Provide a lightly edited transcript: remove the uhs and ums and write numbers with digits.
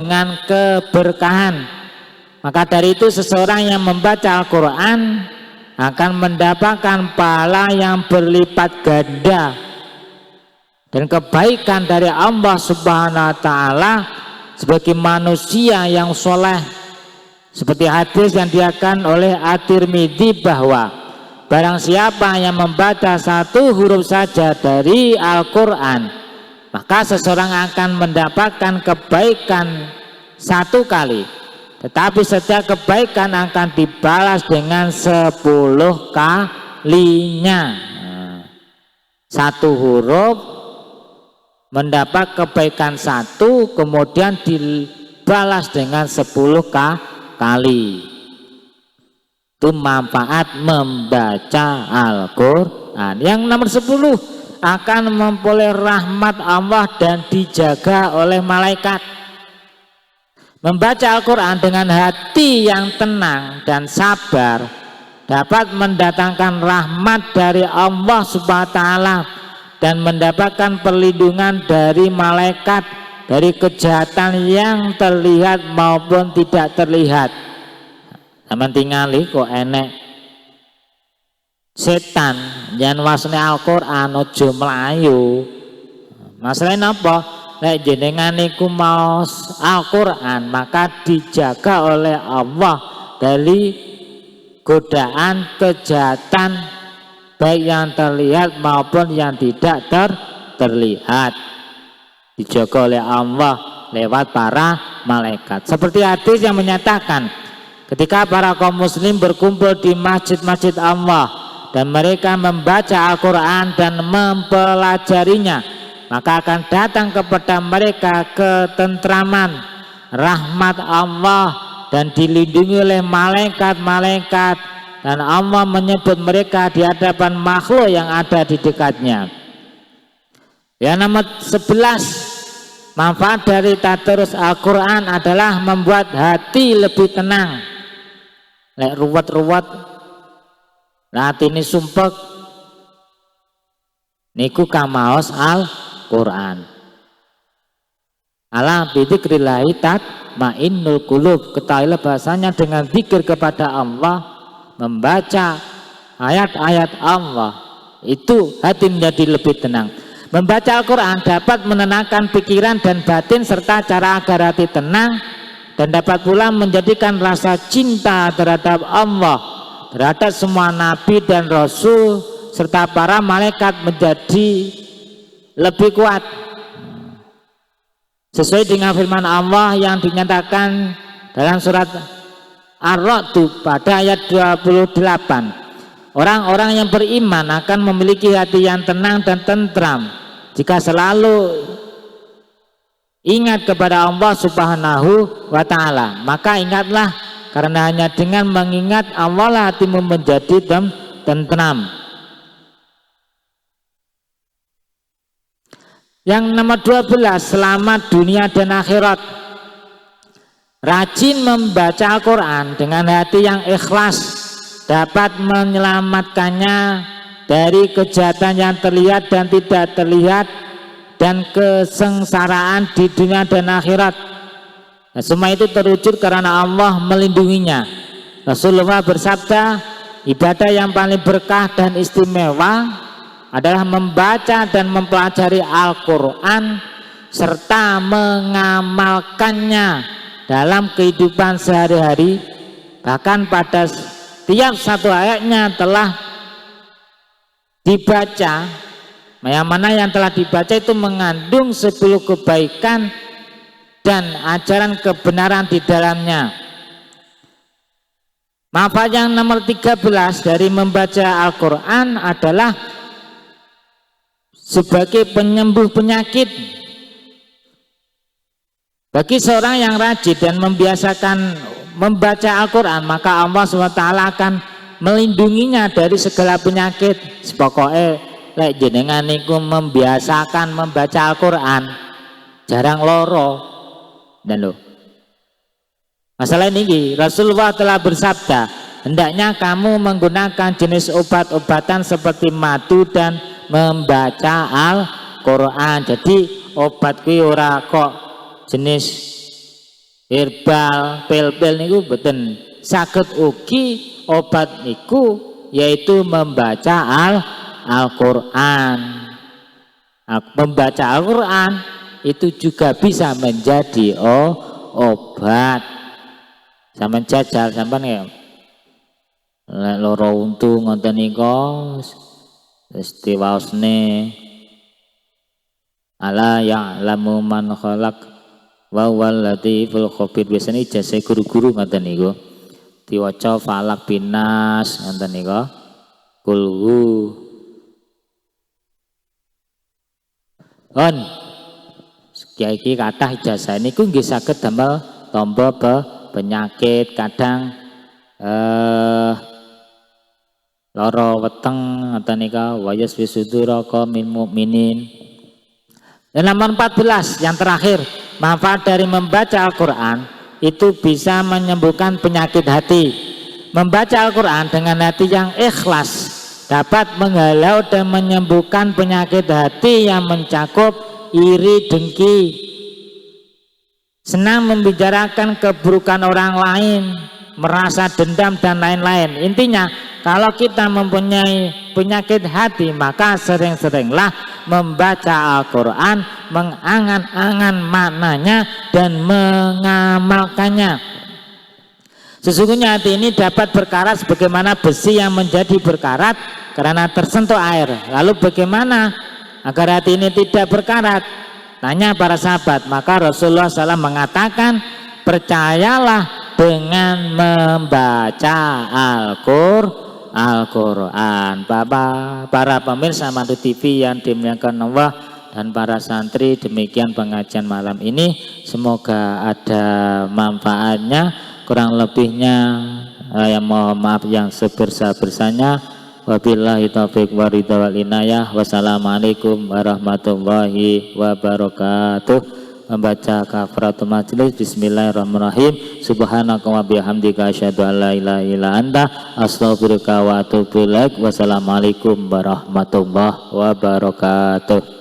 dengan keberkahan. Maka dari itu seseorang yang membaca Al-Quran akan mendapatkan pahala yang berlipat ganda dan kebaikan dari Allah Subhanahu wa Ta'ala sebagai manusia yang soleh. Seperti hadis yang diakan oleh At-Tirmidzi bahwa barang siapa yang membaca satu huruf saja dari Al-Quran, maka seseorang akan mendapatkan kebaikan satu kali, tetapi setiap kebaikan akan dibalas dengan 10 kalinya. Satu huruf mendapat kebaikan satu, kemudian dibalas dengan 10 kali. Itu manfaat membaca Al-Quran. Yang nomor 10, akan memperoleh rahmat Allah dan dijaga oleh malaikat. Membaca Al-Quran dengan hati yang tenang dan sabar dapat mendatangkan rahmat dari Allah Subhanahu wa Ta'ala dan mendapatkan perlindungan dari malaikat dari kejahatan yang terlihat maupun tidak terlihat. Sampeyan tingali kok enek setan yang wasne Al-Quran ojo melayu. Masalahnya apa? Nek jenengan niku mau Al-Quran maka dijaga oleh Allah dari godaan kejahatan baik yang terlihat maupun yang tidak terlihat, dijaga oleh Allah lewat para malaikat. Seperti hadis yang menyatakan ketika para kaum muslim berkumpul di masjid-masjid Allah dan mereka membaca Al-Quran dan mempelajarinya, maka akan datang kepada mereka ketentraman, rahmat Allah dan dilindungi oleh malaikat-malaikat, dan Allah menyebut mereka di hadapan makhluk yang ada di dekatnya. Yang nomor 11, manfaat dari tadarus Al-Quran adalah membuat hati lebih tenang. Lek ruwet-ruwet hati ini sumpek niku kamaos Al-Quran. Ala bidzikrillahi tatmainnul qulub. Ketahuilah bahasanya dengan zikir kepada Allah, membaca ayat-ayat Allah, itu hati menjadi lebih tenang. Membaca Al-Quran dapat menenangkan pikiran dan batin serta cara agar hati tenang, dan dapat pula menjadikan rasa cinta terhadap Allah, terhadap semua nabi dan rasul serta para malaikat menjadi lebih kuat. Sesuai dengan firman Allah yang dinyatakan dalam surat Ar-Ra'd pada ayat 28, orang-orang yang beriman akan memiliki hati yang tenang dan tentram jika selalu ingat kepada Allah Subhanahu wa Ta'ala. Maka ingatlah, karena hanya dengan mengingat Allah lah hatimu menjadi tentram. Yang nomor 12, selamat dunia dan akhirat. Rajin membaca Al-Quran dengan hati yang ikhlas dapat menyelamatkannya dari kejahatan yang terlihat dan tidak terlihat dan kesengsaraan di dunia dan akhirat. Nah, semua itu terwujud karena Allah melindunginya. Rasulullah bersabda, ibadah yang paling berkah dan istimewa adalah membaca dan mempelajari Al-Quran serta mengamalkannya dalam kehidupan sehari-hari. Bahkan pada setiap satu ayatnya telah dibaca, yang mana yang telah dibaca itu mengandung 10 kebaikan dan ajaran kebenaran di dalamnya. Manfaat yang nomor 13 dari membaca Al-Quran adalah sebagai penyembuh penyakit. Bagi seorang yang rajin dan membiasakan membaca Al-Quran, maka Allah SWT akan melindunginya dari segala penyakit. Pokoknya lek jenengan niku membiasakan membaca Al-Quran, jarang loro. Dan loh, masalah ini Rasulullah telah bersabda, hendaknya kamu menggunakan jenis obat-obatan seperti madu dan membaca Al-Quran. Jadi obat kuwi ora kok jenis herbal, pil-pil niku boten saged ugi obat niku yaitu membaca Al-Qur'an. Membaca Al-Qur'an itu juga bisa menjadi obat. Sampeyan jajal sampeyan ya. Lek loro untu ngoten nika wis diwaosne ala ya'lamu man khalaq wa huwal latiful khabir. Biasane ijazah guru-guru ngoten niku diwaca falak binas ngoten nika kulhu on iki kathah ijazah niku nggih saged damel tamba penyakit kadang lara weteng ngoten nika wayas wisudura min mukminin. Dan nomor 14 yang terakhir, manfaat dari membaca Al-Qur'an itu bisa menyembuhkan penyakit hati. Membaca Al-Qur'an dengan hati yang ikhlas dapat menghalau dan menyembuhkan penyakit hati yang mencakup iri, dengki, senang membicarakan keburukan orang lain, merasa dendam dan lain-lain. Intinya kalau kita mempunyai penyakit hati maka sering-seringlah membaca Al-Qur'an, mengangan-angan maknanya dan mengamalkannya. Sesungguhnya hati ini dapat berkarat sebagaimana besi yang menjadi berkarat karena tersentuh air. Lalu bagaimana agar hati ini tidak berkarat? Tanya para sahabat. Maka Rasulullah SAW mengatakan, percayalah dengan membaca Al-Qur'an. Para pemirsa Mandu TV yang dimuliakan Allah dan para santri, demikian pengajian malam ini, semoga ada manfaatnya. Kurang lebihnya yang mohon maaf yang sebesar-besarnya. Wabillahi taufiq waridha wal inayah. Wassalamualaikum warahmatullahi wabarakatuh. Membaca kafaratul majlis. Bismillahirrahmanirrahim. Subhanaka wa bihamdika asyhadu an la ilaha illa anta astaghfiruka wa atubu ilaik. Wassalamualaikum warahmatullahi wabarakatuh.